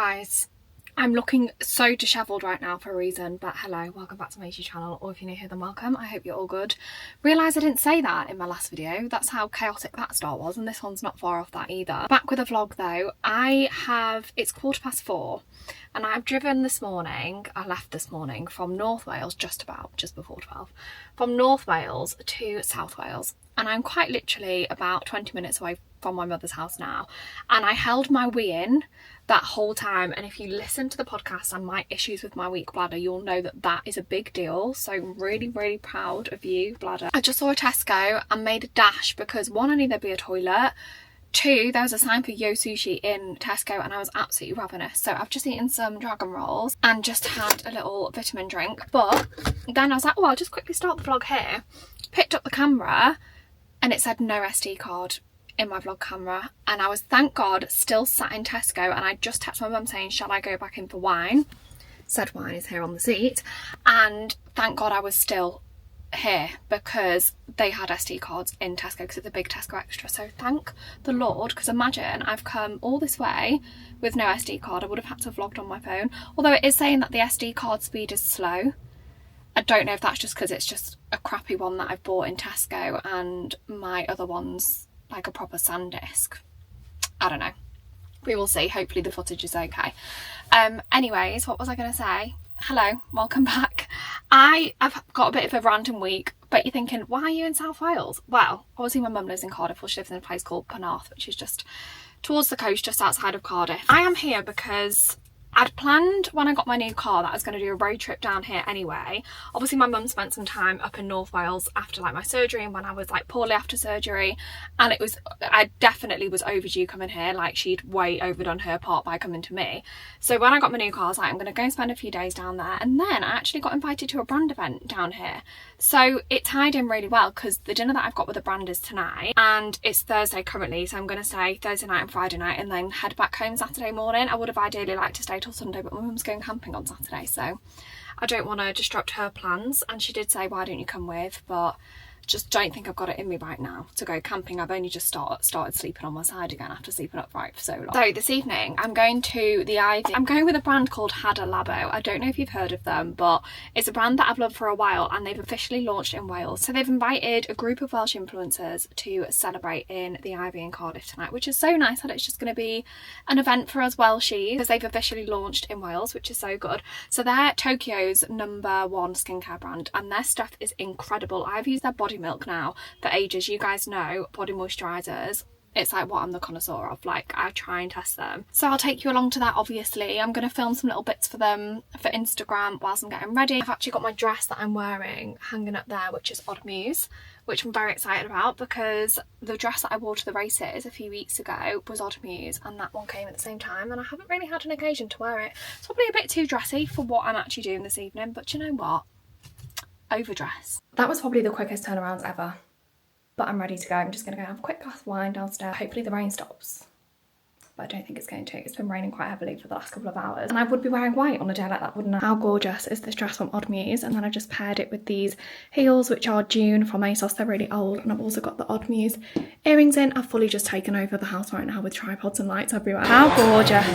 Guys, I'm looking so dishevelled right now for a reason, but hello, welcome back to my YouTube channel, or if you're new here then welcome. I hope you're all good. Realise I didn't say that in my last video. That's how chaotic that start was, and this one's not far off that either. Back with a vlog though. It's 4:15 and I've driven this morning, I left this morning from North Wales, just before 12, from North Wales to South Wales, and I'm quite literally about 20 minutes away from my mother's house now, and I held my wee in that whole time. And if you listen to the podcast and my issues with my weak bladder, you'll know that that is a big deal, so really proud of you, bladder. I just saw a Tesco and made a dash because one, I knew there'd be a toilet, two, there was a sign for Yo Sushi in Tesco and I was absolutely ravenous. So I've just eaten some dragon rolls and just had a little vitamin drink, but then I was like, oh, I'll just quickly start the vlog here. Picked up the camera and it said no SD card in my vlog camera, and I was, thank God, still sat in Tesco, and I just texted my mum saying, shall I go back in for wine? Said wine is here on the seat, and thank God I was still here because they had SD cards in Tesco because it's a big Tesco Extra. So thank the Lord, because imagine I've come all this way with no SD card. I would have had to have vlogged on my phone, although it is saying that the SD card speed is slow. I don't know if that's just because it's just a crappy one that I've bought in Tesco and my other one's like a proper SanDisk. I don't know. We will see. Hopefully the footage is okay. Anyways, what was I going to say? Hello, welcome back. I've got a bit of a random week, but you're thinking, why are you in South Wales? Well, obviously my mum lives in Cardiff. Well, she lives in a place called Penarth, which is just towards the coast, just outside of Cardiff. I am here because I'd planned when I got my new car that I was going to do a road trip down here anyway. Obviously my mum spent some time up in North Wales after like my surgery and when I was like poorly after surgery, and I definitely was overdue coming here. Like she'd way overdone her part by coming to me. So when I got my new car I was like, I'm going to go and spend a few days down there, and then I actually got invited to a brand event down here. So it tied in really well because the dinner that I've got with the brand is tonight and it's Thursday currently, so I'm going to stay Thursday night and Friday night and then head back home Saturday morning. I would have ideally liked to stay till Sunday, but my mum's going camping on Saturday, so I don't want to disrupt her plans, and she did say, why don't you come with, but just don't think I've got it in me right now to go camping. I've only just started sleeping on my side again after sleeping upright for so long. So this evening I'm going to the Ivy. I'm going with a brand called Hada Labo. I don't know if you've heard of them, but it's a brand that I've loved for a while and they've officially launched in Wales. So they've invited a group of Welsh influencers to celebrate in the Ivy in Cardiff tonight, which is so nice that it's just going to be an event for us Welshies because they've officially launched in Wales, which is so good. So they're Tokyo's #1 skincare brand and their stuff is incredible. I've used their body milk now for ages. You guys know body moisturizers, it's like what I'm the connoisseur of. Like I try and test them, so I'll take you along to that. Obviously I'm going to film some little bits for them for Instagram whilst I'm getting ready. I've actually got my dress that I'm wearing hanging up there, which is Odd Muse, which I'm very excited about because the dress that I wore to the races a few weeks ago was Odd Muse and that one came at the same time, and I haven't really had an occasion to wear it. It's probably a bit too dressy for what I'm actually doing this evening, but you know what? Overdress. That was probably the quickest turnarounds ever, but I'm ready to go. I'm just going to go have a quick glass of wine downstairs. Hopefully the rain stops, but I don't think it's going to. It's been raining quite heavily for the last couple of hours and I would be wearing white on a day like that, wouldn't I? How gorgeous is this dress from Odd Muse? And then I just paired it with these heels, which are June from ASOS. They're really old, and I've also got the Odd Muse earrings in. I've fully just taken over the house right now with tripods and lights everywhere. How gorgeous.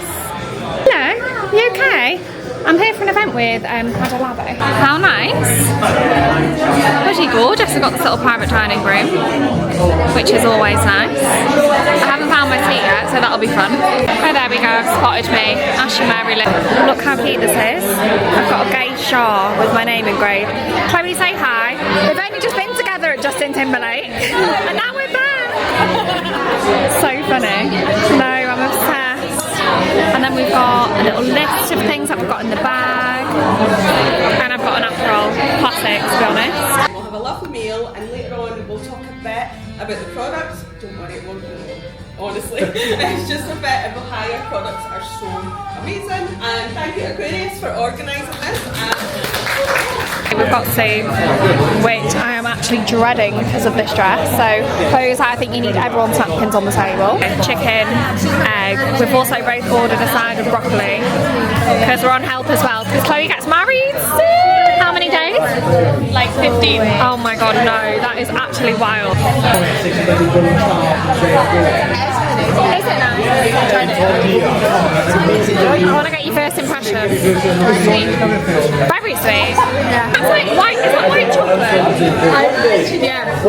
Hello, you okay? I'm here for an event with Hada Labo. How nice. Pretty gorgeous. I've got this little private dining room, which is always nice. I haven't found my seat yet, so that'll be fun. Oh, there we go, I've spotted me. Ashley Mary Lynn. Look how cute this is. I've got a geisha with my name engraved. Chloe, say hi. We've only just been together at Justin Timberlake, and now we're back. So funny. No, I'm obsessed. And then we've got a little list of things that we've got in the bag, and I've got an Aperol classic, to be honest. We'll have a lovely meal and later on we'll talk a bit about the products. Don't worry, it won't be long, honestly. It's just a bit of how your products are so amazing, and thank you Aquarius for organising this. We've got soup, which I am actually dreading because of this dress. So Chloe's like, I think you need everyone's napkins on the table. Chicken, egg. We've also both ordered a side of broccoli because we're on help as well. Because Chloe gets married soon. How many days? Like 15. Oh my god, no, that is actually wild. Is it nice? I want to get your first impression. Sweet. Very sweet. Yeah. It's like white. Is that white chocolate? Yeah.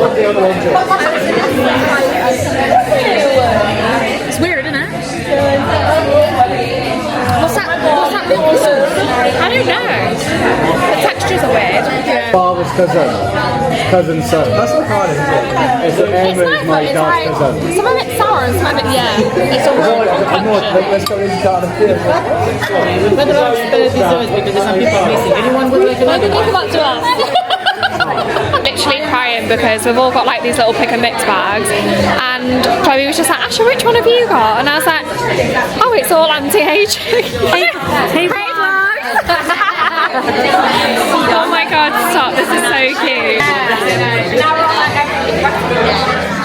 It's weird, isn't it? What's that milk sauce? I don't know. The textures are weird. Yeah. Father's cousin's son. That's not hard, isn't it? It's my dad's cousin. Some of it's sour and some of it's it's a real concoction. Let's go into Cardiff. But there are desserts because there's some people missing. Anyone would like another one? Come up to us. Literally crying because we've all got like these little pick and mix bags, and Chloe was just like, Asha, which one have you got? And I was like, oh, it's all anti-aging. Hey vlog. Oh my god, stop, this is so cute. Now we're on like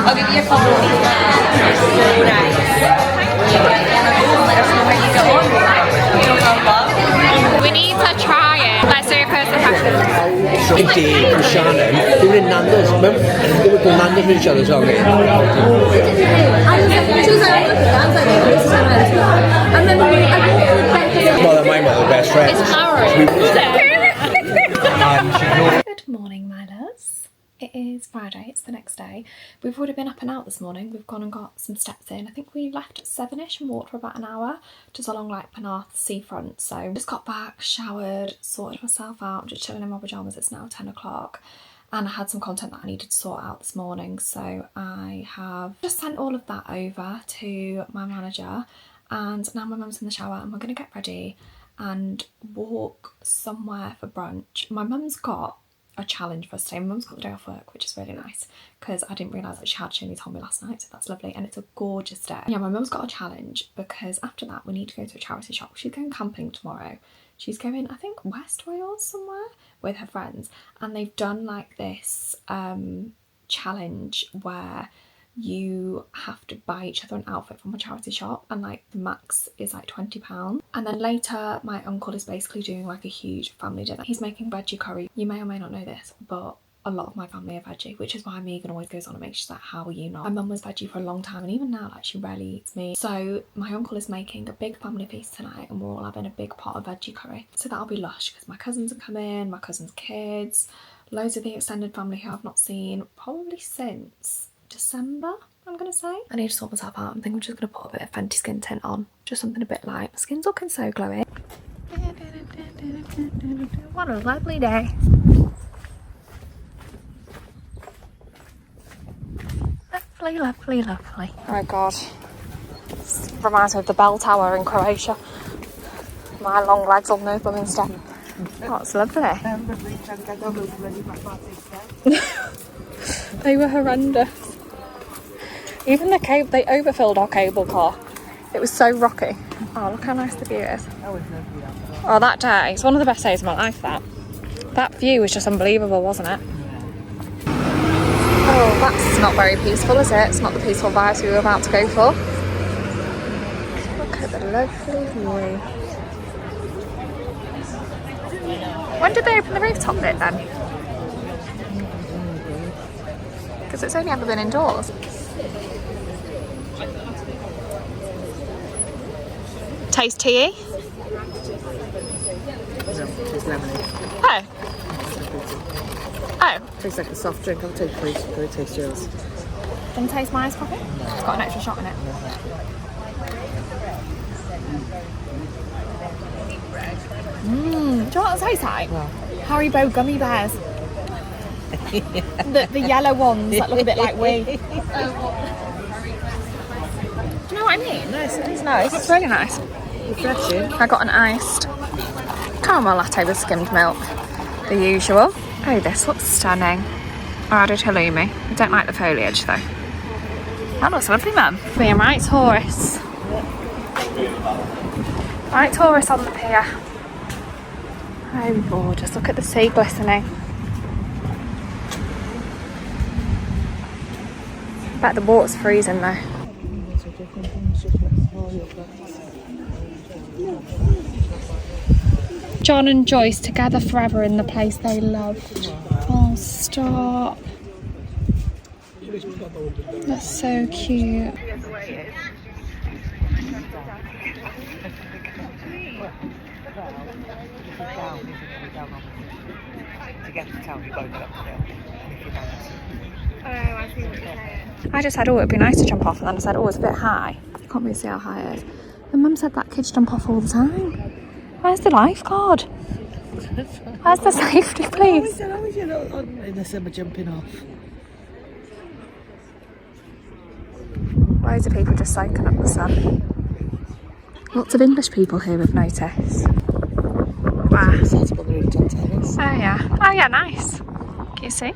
I'll give you a couple of these. Let us know where you go on. We need to try it. Let's do a first impression. Dave and Shannon, they were in Nando's, remember? They were called Nando's with each other, so okay. Well, mine were the best friends. Good morning, my loves. It is Friday, it's the next day. We've already been up and out this morning. We've gone and got some steps in. I think we left at 7ish and walked for about an hour, just along like Penarth seafront. So just got back, showered, sorted myself out, just chilling in my pyjamas. It's now 10 o'clock. And I had some content that I needed to sort out this morning. So I have just sent all of that over to my manager. And now my mum's in the shower and we're going to get ready and walk somewhere for brunch. My mum's got a challenge for us today. My mum's got the day off work, which is really nice because I didn't realise that she only told me last night, so that's lovely, and it's a gorgeous day. Yeah, my mum's got a challenge because after that we need to go to a charity shop. She's going camping tomorrow. She's going, I think, West Wales somewhere with her friends, and they've done like this challenge where you have to buy each other an outfit from a charity shop, and like the max is like £20. And then later my uncle is basically doing like a huge family dinner. He's making veggie curry. You may or may not know this, but a lot of my family are veggie, which is why Megan always goes on and makes she's like, how are you not? My mum was veggie for a long time, and even now like she rarely eats meat. So my uncle is making a big family feast tonight and we're all having a big pot of veggie curry. So that'll be lush because my cousins are coming, my cousins' kids, loads of the extended family who I've not seen probably since December, I'm gonna say. I need to sort myself out. I think I'm just gonna put a bit of Fenty skin tint on, just something a bit light. My skin's looking so glowy. What a lovely day. Lovely, lovely, lovely. Oh my god, this reminds me of the bell tower in Croatia. My long legs on no blooming step. Oh, it's lovely. They were horrendous. Even the cable, they overfilled our cable car. It was so rocky. Oh, look how nice the view is. Oh, that day, it's one of the best days of my life, that. That view was just unbelievable, wasn't it? Oh, that's not very peaceful, is it? It's not the peaceful vibes we were about to go for. Look at the lovely view. When did they open the rooftop bit then? Because it's only ever been indoors. Taste tea? It's lemonade. Oh. Oh. Tastes like a soft drink. I'll take please. Go taste yours. Can you taste my ice coffee? It's got an extra shot in it. Do you know what it tastes like? Well. Haribo gummy bears. The yellow ones that look a bit like we. Do you know what I mean? Nice. It's nice. It's really nice. Refreshing. I got an iced caramel latte with skimmed milk, the usual. Oh, this looks stunning. I added halloumi. I don't like the foliage though. That looks lovely, man. Being right tourists. Right tourists on the pier. Oh, gorgeous. Look at the sea glistening. I bet the water's freezing though. John and Joyce together forever in the place they loved. Oh, stop. That's so cute. To get to town, you've got to get up the hill. And if you don't, Oh, I see what you're saying. I just said, oh, it'd be nice to jump off, and then I said, oh, it's a bit high. You can't really see how high it is. And Mum said that kids jump off all the time. Where's the lifeguard? Where's the safety police? in the summer jumping off. Loads of people just soaking up the sun. Lots of English people here, we've noticed. Wow. Oh yeah. Oh yeah, nice. Can you see?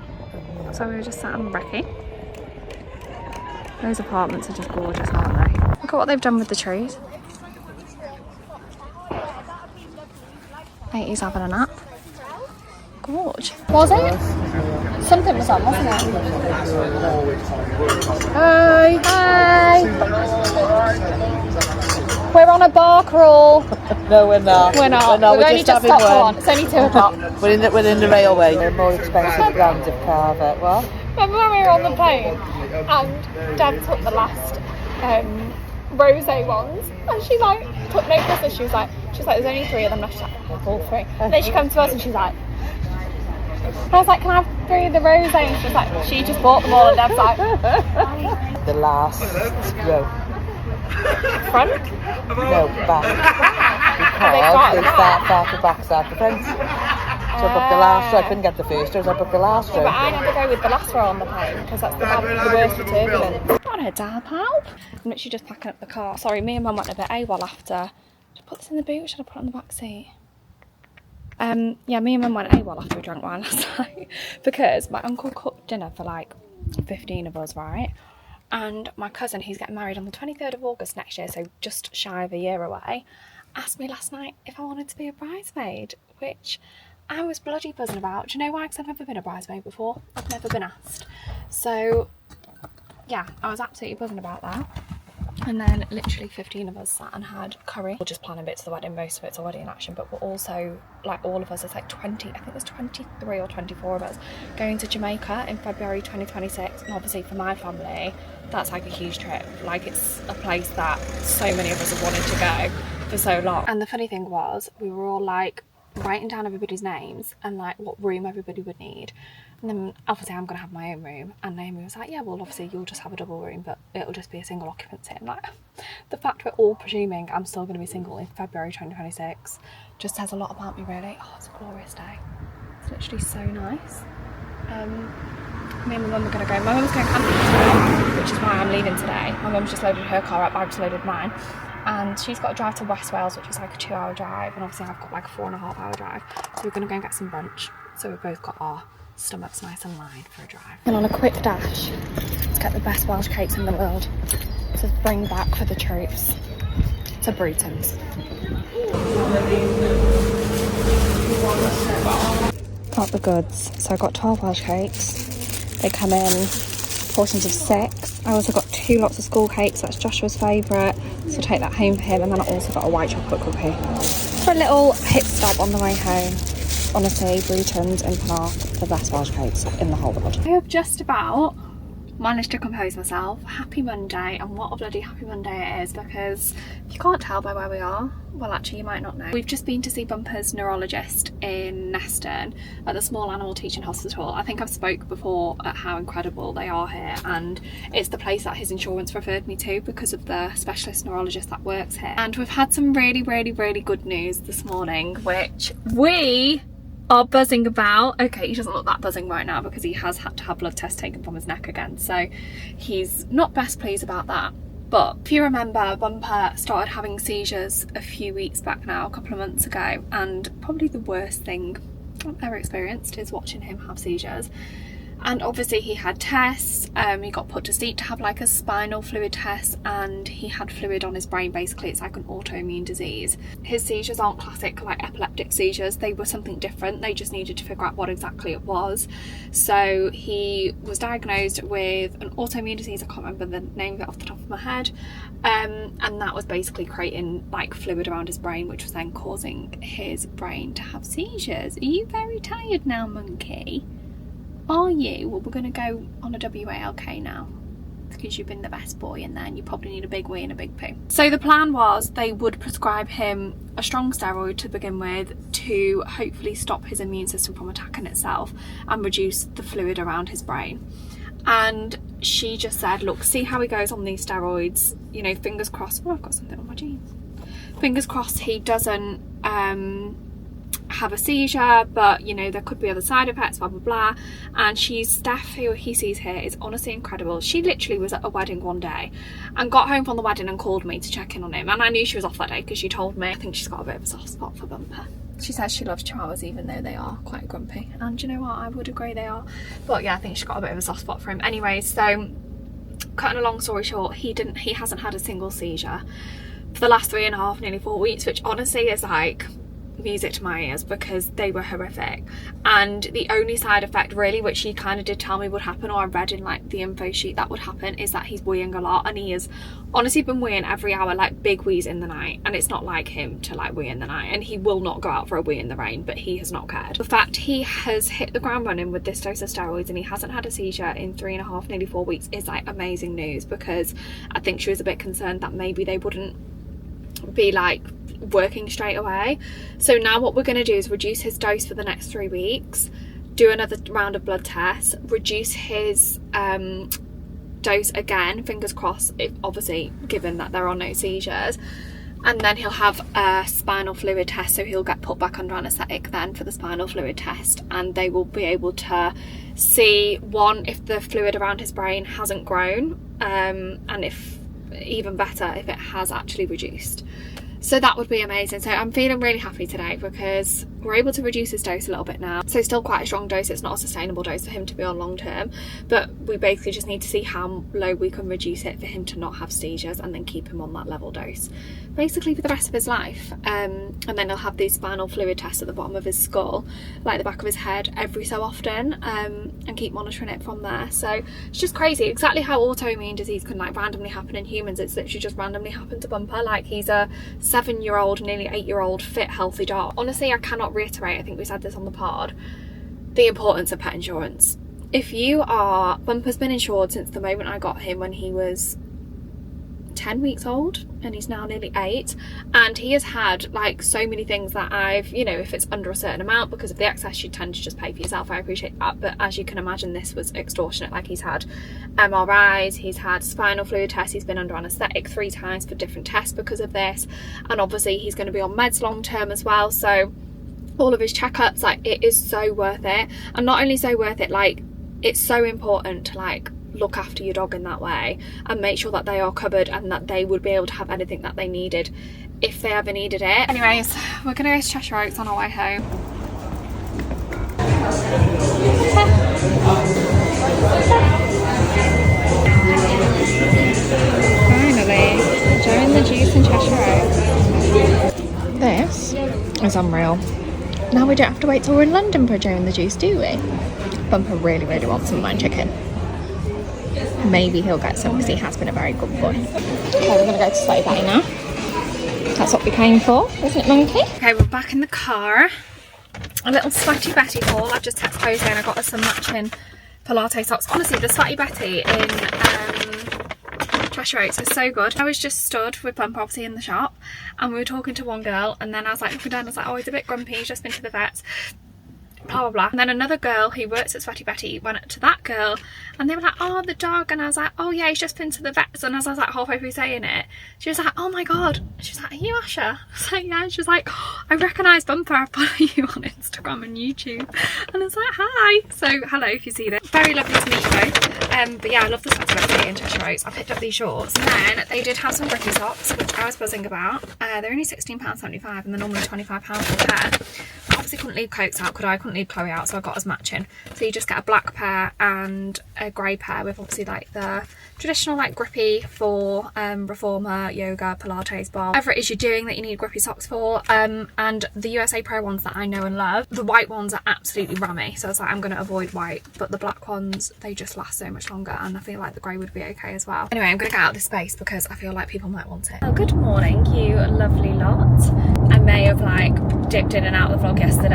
So we were just sat on brekkie. Those apartments are just gorgeous, aren't they? Look at what they've done with the trees. 80's having a nap. Gorge. Was it? Something was on, wasn't it? Hi. Hi. We're on a bar crawl. No, we're not. We're not. We've only just stopped for one. It's only 2 o'clock. We're in the railway. They're more expensive brands of carver. What? Remember when we were on the plane and Dad took the last rosé ones, and she like took notice, and she was like, there's only 3 of them left. She's like, we'll all 3. And then she comes to us and she's like, I was like, can I have 3 of the rosé? And she was like, she just bought them all, and Dad's like, The last row. front? No, back. Because they start to back, start to front. So I booked the last row. I couldn't get the first row, so I booked the last row. But I never go with the last row on the plane because that's the worst for turbulence. I want a dab help. I'm literally just packing up the car. Sorry, me and Mum went a bit AWOL after. Should I put this in the boot or should I put it on the back seat? Yeah, me and Mum went AWOL after we drank wine last night because my uncle cooked dinner for like 15 of us, right? And my cousin, he's getting married on the 23rd of August next year, so just shy of a year away, asked me last night if I wanted to be a bridesmaid, which I was bloody buzzing about. Do you know why? Because I've never been a bridesmaid before. I've never been asked. So, yeah, I was absolutely buzzing about that. And then literally 15 of us sat and had curry. We're just planning bits of the wedding. Most of it's already in action, but we're also, like all of us, it's like 20, I think there's 23 or 24 of us going to Jamaica in February 2026. And obviously for my family, that's like a huge trip. Like it's a place that so many of us have wanted to go for so long. And the funny thing was, we were all like writing down everybody's names and like what room everybody would need. And then obviously I'm going to have my own room, and Naomi was like, yeah, well obviously you'll just have a double room, but it'll just be a single occupancy. I'm like, the fact we're all presuming I'm still going to be single in February 2026 just says a lot about me, really. Oh, it's a glorious day. It's literally so nice. Me and my mum are going to go. My mum's going camping today, which is why I'm leaving today. My mum's just loaded her car up, I've just loaded mine. And she's got to drive to West Wales, which is like a 2-hour drive, and obviously I've got like a 4.5-hour drive. So we're going to go and get some brunch. So we've both got our stomachs nice and lined for a drive. And on a quick dash to get the best Welsh cakes in the world to bring back for the troops to Bruton's. Got the goods. So I got 12 Welsh cakes. They come in portions of 6. I also got 2 lots of school cakes. That's Joshua's favourite, so I'll take that home for him. And then I also got a white chocolate cookie for a little pit stop on the way home. Honestly, Bruton's in Penarth, the best Welsh cakes in the whole world. I have just about managed to compose myself. Happy Monday, and what a bloody happy Monday it is, because if you can't tell by where we are, well actually you might not know, we've just been to see Bumper's neurologist in Neston at the Small Animal Teaching Hospital. I think I've spoke before at how incredible they are here, and it's the place that his insurance referred me to because of the specialist neurologist that works here. And we've had some really good news this morning, which we are buzzing about. Okay, he doesn't look that buzzing right now because he has had to have blood tests taken from his neck again, so he's not best pleased about that. But if you remember, Bumper started having seizures a few weeks back now, a couple of months ago, and probably the worst thing I've ever experienced is watching him have seizures. And obviously he had tests, he got put to sleep to have like a spinal fluid test, and he had fluid on his brain. Basically it's like an autoimmune disease. His seizures aren't classic like epileptic seizures, they were something different. They just needed to figure out what exactly it was. So he was diagnosed with an autoimmune disease, I can't remember the name of it off the top of my head, and that was basically creating like fluid around his brain, which was then causing his brain to have seizures. Are you very tired now, monkey? Are you? Well, we're going to go on a WALK now. because you've been the best boy, and then you probably need a big wee and a big poo. So the plan was they would prescribe him a strong steroid to begin with to hopefully stop his immune system from attacking itself and reduce the fluid around his brain. And she just said, look, see how he goes on these steroids, you know, fingers crossed. Oh, I've got something on my jeans. Fingers crossed he doesn't have a seizure, but you know, there could be other side effects, blah blah blah. And Steph, who he sees here, is honestly incredible. She literally was at a wedding one day and got home from the wedding and called me to check in on him, and I knew she was off that day because she told me. I think she's got a bit of a soft spot for Bumper. She says she loves chihuahuas even though they are quite grumpy, and you know what, I would agree they are, but yeah, I think she's got a bit of a soft spot for him. Anyway, so cutting a long story short, he hasn't had a single seizure for the last 3.5, nearly 4 weeks, which honestly is like music to my ears because they were horrific. And the only side effect really, which she kind of did tell me would happen, or I read in like the info sheet that would happen, is that he's weeing a lot, and he has honestly been weeing every hour, like big wheeze in the night, and it's not like him to like wee in the night, and he will not go out for a wee in the rain, but he has not cared. The fact he has hit the ground running with this dose of steroids and he hasn't had a seizure in 3.5, nearly 4 weeks is like amazing news, because I think she was a bit concerned that maybe they wouldn't be like working straight away. So now what we're going to do is reduce his dose for the next 3 weeks, do another round of blood tests, reduce his dose again, fingers crossed, if obviously given that there are no seizures, and then he'll have a spinal fluid test, so he'll get put back under anaesthetic then for the spinal fluid test, and they will be able to see, one, if the fluid around his brain hasn't grown, and if, even better, if it has actually reduced. So that would be amazing. So I'm feeling really happy today because we're able to reduce his dose a little bit now. So still quite a strong dose. It's not a sustainable dose for him to be on long term, but we basically just need to see how low we can reduce it for him to not have seizures, and then keep him on that level dose basically for the rest of his life. And then he'll have these spinal fluid tests at the bottom of his skull, like the back of his head, every so often, and keep monitoring it from there. So it's just crazy exactly how autoimmune disease can like randomly happen in humans. It's literally just randomly happened to Bumper. Like, he's a 7-year-old, nearly 8-year-old fit, healthy dog. Honestly, I cannot reiterate, I think we said this on the pod, the importance of pet insurance. If you are, Bumper's been insured since the moment I got him when he was 10 weeks old, and he's now nearly 8, and he has had like so many things that I've, you know, if it's under a certain amount because of the excess, you tend to just pay for yourself. I appreciate that, but as you can imagine, this was extortionate. Like, he's had MRIs, he's had spinal fluid tests, he's been under anaesthetic 3 times for different tests because of this, and obviously he's going to be on meds long term as well. So all of his checkups, like, it is so worth it. And not only so worth it, like, it's so important to like look after your dog in that way and make sure that they are covered and that they would be able to have anything that they needed if they ever needed it. Anyways, we're gonna go to Cheshire Oaks on our way home. Finally, enjoying the juice in Cheshire Oaks. This is unreal. Now we don't have to wait till we're in London for Joe and the Juice, do we? Bumper really, really wants some line chicken. Maybe he'll get some because he has been a very good boy. Okay, we're going to go to Sweaty Betty now. That's what we came for, isn't it, Monkey? Okay, we're back in the car. A little Sweaty Betty haul. I've just texted Jose and I got us some matching Pilates socks. Honestly, the Sweaty Betty in Cheshire Oaks is so good. I was just stood with Bumper obviously in the shop, and we were talking to one girl, and then I was like looking down, I was like, oh, he's a bit grumpy, he's just been to the vets, blah blah blah. And then another girl who works at Sweaty Betty went up to that girl and they were like, oh, the dog, and I was like, oh yeah, he's just been to the vets. And as I was like halfway through saying it, she was like, oh my god, she was like, are you Asha? I was like, yeah. She was like, oh, I recognise Bumper, I follow you on Instagram and YouTube. And I was like, hi. So hello if you see this. Very lovely to meet you both. But yeah, I love the Sweaty Betty in Cheshire Oaks. I picked up these shorts, and then they did have some grippy socks, which I was buzzing about. They're only £16.75 and they're normally £25 for a pair. Obviously couldn't leave Cokes out, could I? Couldn't leave Chloe out, so I got us matching. So you just get a black pair and a grey pair with obviously like the traditional like grippy for reformer, yoga, Pilates bar, whatever it is you're doing that you need grippy socks for. And the USA Pro ones that I know and love, the white ones are absolutely rammy, so I was like, I'm going to avoid white, but the black ones, they just last so much longer, and I feel like the grey would be okay as well. Anyway, I'm going to get out of this space because I feel like people might want it. Oh, good morning, you lovely lot. I may have like dipped in and out of the vlog yesterday.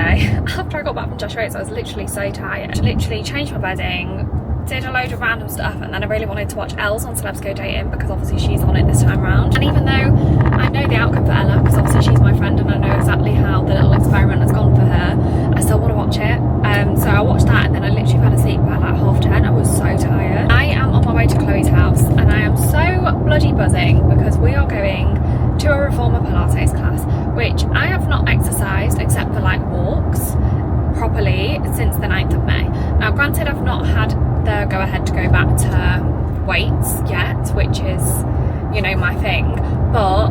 After I got back from Cheshire Oaks, I was literally so tired. I literally changed my bedding, did a load of random stuff, and then I really wanted to watch Elle's on Celebs Go Dating because obviously she's on it this time round. And even though I know the outcome for Ella, because obviously she's my friend and I know exactly how the little experiment has gone for her, I still want to watch it. So I watched that, and then I literally fell asleep by like 10:30. I was so tired. I am on my way to Chloe's house, and I am so bloody buzzing because we are going to a reformer Pilates class, which I have not exercised except for like walks properly since the 9th of May. Now granted, I've not had the go ahead to go back to weights yet, which is, you know, my thing, but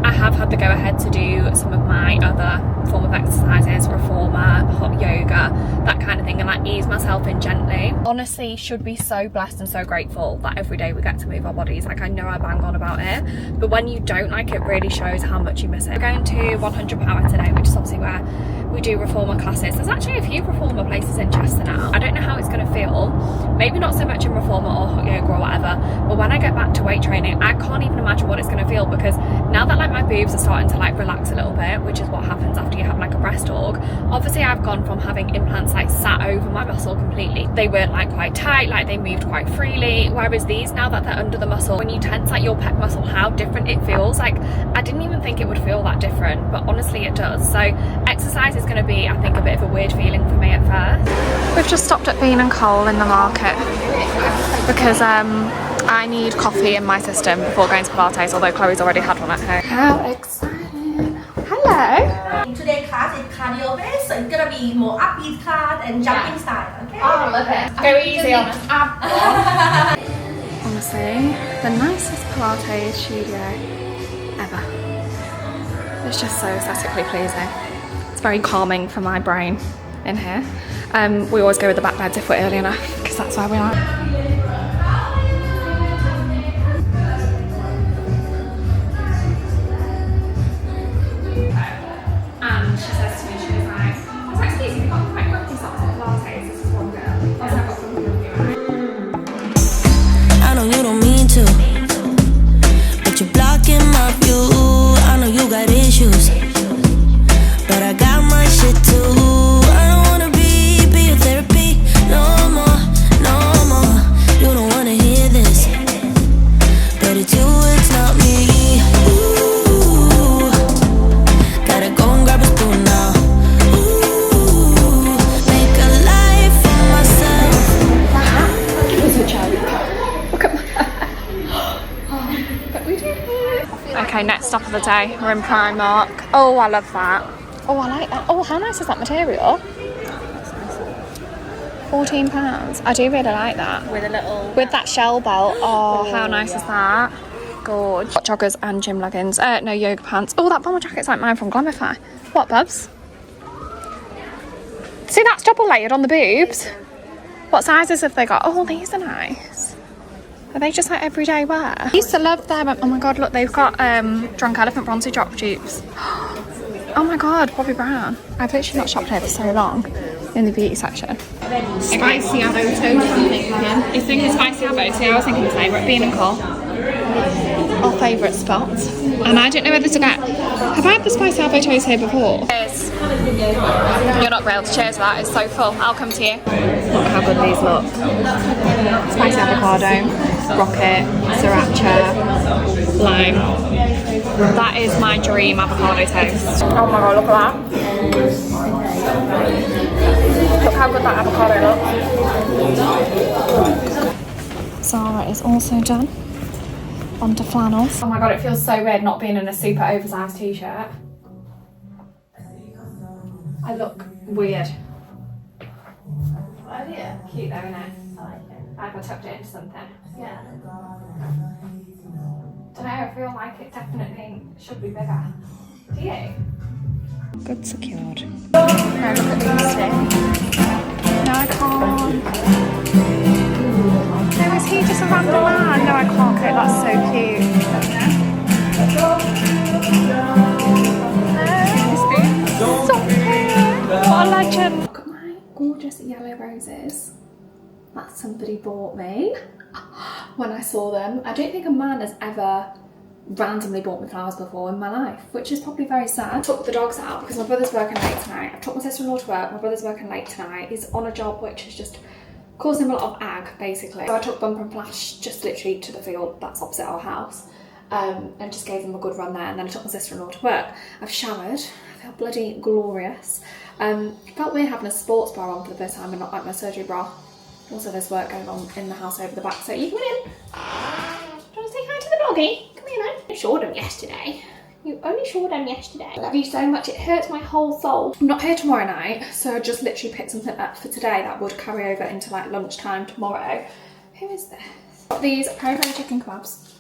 I have had the go ahead to do some of my other form of exercises, reformer, hot yoga, that kind of thing, and like ease myself in gently. Honestly, should be so blessed and so grateful that every day we get to move our bodies. Like, I know I bang on about it, but when you don't, like, it really shows how much you miss it. We're going to 100 Power today, which is obviously where we do reformer classes. There's actually a few reformer places in Chester now. I don't know how it's going to feel, maybe not so much in reformer or hot yoga or whatever, but when I get back to weight training, I can't even imagine what it's going to feel, because now that like my boobs are starting to like relax a little bit, which is what happens after you have like a breast aug, obviously I've gone from having implants like sat over my muscle completely. They weren't like quite tight, like they moved quite freely, whereas these, now that they're under the muscle, when you tense like your pec muscle, how different it feels. Like, I didn't even think it would feel that different, but honestly it does. So exercise is going to be, I think, a bit of a weird feeling for me at first. We've just stopped at Bean and Cole in the market because I need coffee in my system before going to Pilates, although Chloe's already had one at home. How exciting. Hello. Today's class is cardio based, so it's gonna be more upbeat class and jumping style, okay? Oh, I love it. Go easy on us. Honestly, the nicest Pilates studio ever. It's just so aesthetically pleasing. It's very calming for my brain in here. We always go with the back beds if we're early enough, because that's where we are. And she says to me, she was like, I was like, excuse me, you've got quite rugby socks at Pilates. This is one girl. I've got some of you. I know you don't mean to, but you're blocking my view. I know you got issues, but I got my shit too. I don't wanna be your therapy no more, no more. You don't wanna hear this, but it's you, it's not me. Ooh, gotta go and grab a spoon now. Ooh, make a life for myself. It was a joke. Look at my but we did it. Okay, next stop of the day. We're in Primark. Oh, I love that. Oh, I like that. Oh, how nice is that material? £14. I do really like that. With a little... With that shell belt. Oh, how nice is that? Gorge. Hot joggers and gym leggings. No, yoga pants. Oh, that bomber jacket's like mine from Glamify. What, Bubs? See, that's double layered on the boobs. What sizes have they got? Oh, these are nice. Are they just like everyday wear? I used to love them. Oh my god, look, they've got Drunk Elephant Bronzy Drop dupes. Oh my god, Bobbi Brown. I've literally not shopped here for so long in the beauty section. Spicy avo toast, I'm thinking. You're thinking spicy avo too? I was thinking the same. We're at Bean and Cole. Our favourite spot. And I don't know whether to get... Have I had the spicy avo toast here before? Cheers. You're not grilled. Cheers, that is so full. I'll come to you. Look how good these look. Spicy avocado, rocket, sriracha, lime. That is my dream avocado toast. Oh my god, look at that. Look how good that avocado looks. Zara is also done. Onto flannels. Oh my god, it feels so weird not being in a super oversized t-shirt. I look weird. What idea? Cute though, isn't it? I like it. Like I tucked it into something. Yeah. Don't know, I feel like it definitely should be bigger. Do you? Good secured. Right, look at these two. No, I can't. No, is he just a random man? No, I can't go. That's so cute. So cute. What a legend. Look at my gorgeous yellow roses that somebody bought me when I saw them. I don't think a man has ever randomly bought me flowers before in my life, which is probably very sad. I took the dogs out because my brother's working late tonight. I took my sister-in-law to work, my brother's working late tonight. He's on a job which is just caused him a lot of ag basically. So I took Bumper and Flash just literally to the field that's opposite our house, and just gave him a good run there, and then I took my sister-in-law to work. I've showered, I feel bloody glorious. Felt weird having a sports bra on for the first time and not like my surgery bra. Also there's work going on in the house over the back, so you come in. Do you want to say hi to the doggy? Come here then. You showed him yesterday. You only showed him yesterday. I love you so much, it hurts my whole soul. I'm not here tomorrow night, so I just literally picked something up for today that would carry over into like lunchtime tomorrow. Who is this? These peri peri chicken kebabs,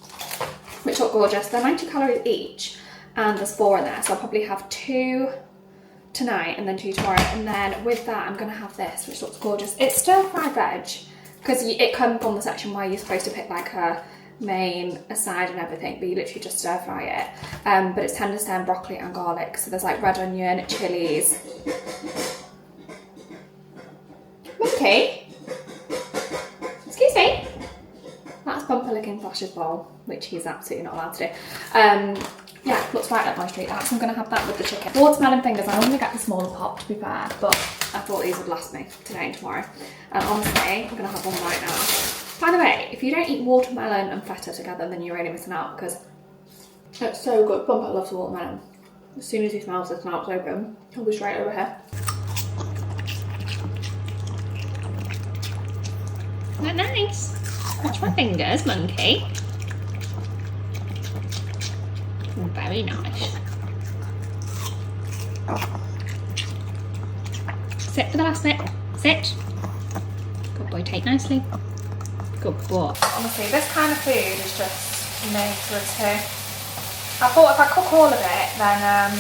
which look gorgeous. They're 90 calories each, and there's 4 in there, so I'll probably have 2 tonight and then 2 tomorrow. And then with that, I'm gonna have this, which looks gorgeous. It's stir-fried veg, because it comes from the section where you're supposed to pick like a main, a side and everything, but you literally just stir fry it. But it's tender stem, broccoli and garlic. So there's like red onion, chilies. Okay. Excuse me. That's Bumper licking Flash's bowl, which he's absolutely not allowed to do. Yeah, looks right up my street. So I'm going to have that with the chicken. Watermelon fingers, I normally get the smaller pot to be fair, but I thought these would last me today and tomorrow. And honestly, I'm going to have one right now. By the way, if you don't eat watermelon and feta together, then you're really missing out, because it's so good. Bumper loves watermelon. As soon as he smells this now it's open, he'll be straight over here. Isn't that nice? Watch my fingers, monkey. Very nice. Sit for the last bit. Sit. Good boy, take nicely. Good boy. Honestly, this kind of food is just made for us here. I thought if I cook all of it, then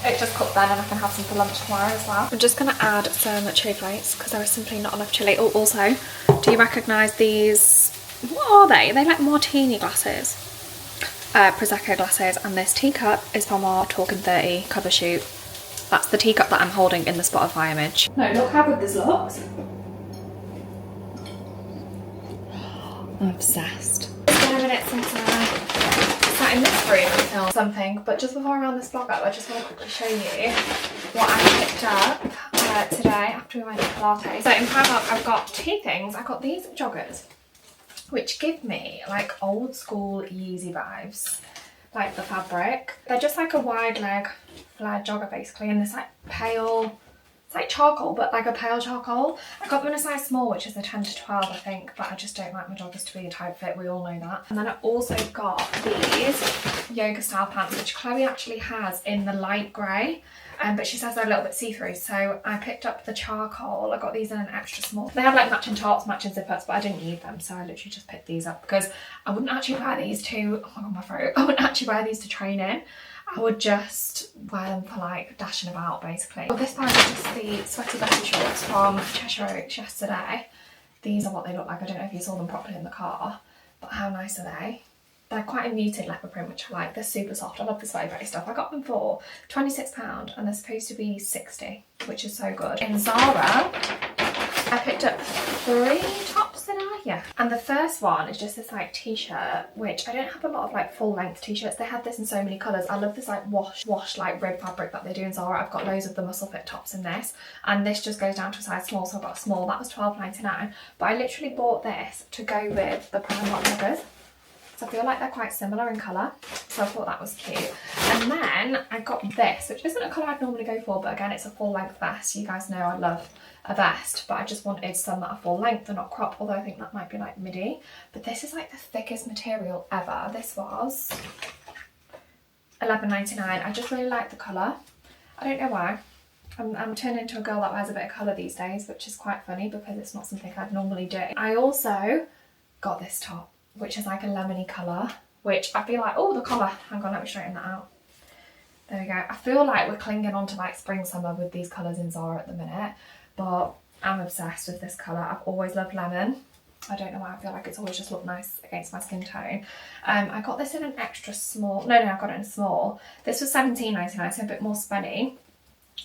it just cooked then and I can have some for lunch tomorrow as well. I'm just going to add some chili flakes because there is simply not enough chili. Oh, also, do you recognise these? What are they? Are they like martini glasses? Prosecco glasses, and this teacup is from our Talking 30 cover shoot. That's the teacup that I'm holding in the Spotify image. No, look how good this looks. I'm obsessed. It's been a minute since I sat in this room and filmed something, but just before I round this vlog up, I just want to quickly show you what I picked up today after we went to Pilates. So in Primark, I've got 2 things. I've got these joggers, which give me like old school Yeezy vibes, like the fabric. They're just like a wide leg flared jogger basically, and this like pale, it's like charcoal, but like a pale charcoal. I got them in a size small, which is a 10 to 12 I think, but I just don't like my joggers to be a tight fit, we all know that. And then I also got these yoga style pants, which Chloe actually has in the light grey. But she says they're a little bit see-through, so I picked up the charcoal. I got these in an extra small. They have like matching tops, matching zippers, but I didn't need them, so I literally just picked these up because I wouldn't actually wear these to, oh my god, my throat. I wouldn't actually wear these to train in. I would just wear them for like dashing about basically. Well, this pair is just the Sweaty Betty shorts from Cheshire Oaks yesterday. These are what they look like. I don't know if you saw them properly in the car, but how nice are they? They're quite a muted leopard print, which I like. They're super soft. I love the Sweaty Betty stuff. I got them for £26 and they're supposed to be 60, which is so good. In Zara, I picked up 3 tops today. Yeah. And the first one is just this like t-shirt, which I don't have a lot of like full length t-shirts. They had this in so many colours. I love this like wash like rib fabric that they do in Zara. I've got loads of the muscle fit tops in this, and this just goes down to a size small, so I've got a small. That was £12.99, but I literally bought this to go with the Primark joggers. So I feel like they're quite similar in colour, so I thought that was cute. And then I got this, which isn't a colour I'd normally go for, but again, it's a full length vest. You guys know I love a vest, but I just wanted some that are full length and not crop, although I think that might be like midi. But this is like the thickest material ever. This was £11.99. I just really like the colour. I don't know why. I'm turning into a girl that wears a bit of colour these days, which is quite funny because it's not something I'd normally do. I also got this top, which is like a lemony colour, which I feel like, oh, the collar, hang on, let me straighten that out. There we go. I feel like we're clinging on to like spring summer with these colours in Zara at the minute, but I'm obsessed with this colour. I've always loved lemon. I don't know why, I feel like it's always just looked nice against my skin tone. I got this in an extra small, no, I got it in a small. This was £17.99, so a bit more spenny.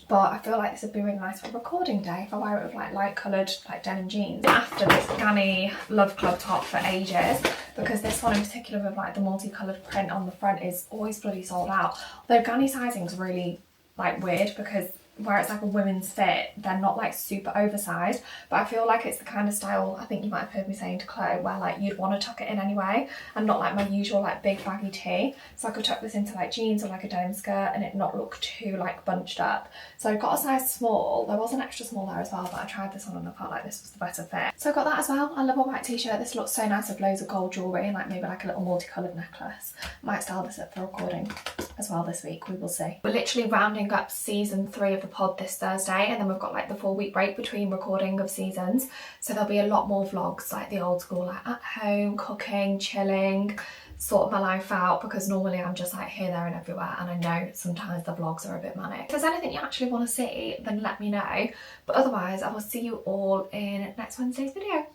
But I feel like this would be really nice for a recording day if I wear it with like light coloured like denim jeans. After this Ganni Love Club top for ages, because this one in particular with like the multicoloured print on the front is always bloody sold out. Although Ganni sizing's really like weird because where it's like a women's fit, they're not like super oversized, but I feel like it's the kind of style, I think you might have heard me saying to Chloe, where like you'd want to tuck it in anyway, and not like my usual like big baggy tee. So I could tuck this into like jeans or like a denim skirt and it not look too like bunched up. So I got a size small. There was an extra small there as well, but I tried this on and I felt like this was the better fit. So I got that as well. I love a white t-shirt. This looks so nice with loads of gold jewellery and like maybe like a little multicoloured necklace. Might style this up for recording as well this week, we will see. We're literally rounding up season 3 of the pod this Thursday, and then we've got like the 4-week break between recording of seasons, so there'll be a lot more vlogs, like the old school, like at home, cooking, chilling, sort my life out, because normally I'm just like here, there and everywhere, and I know sometimes the vlogs are a bit manic. If there's anything you actually want to see, then let me know, but otherwise I will see you all in next Wednesday's video.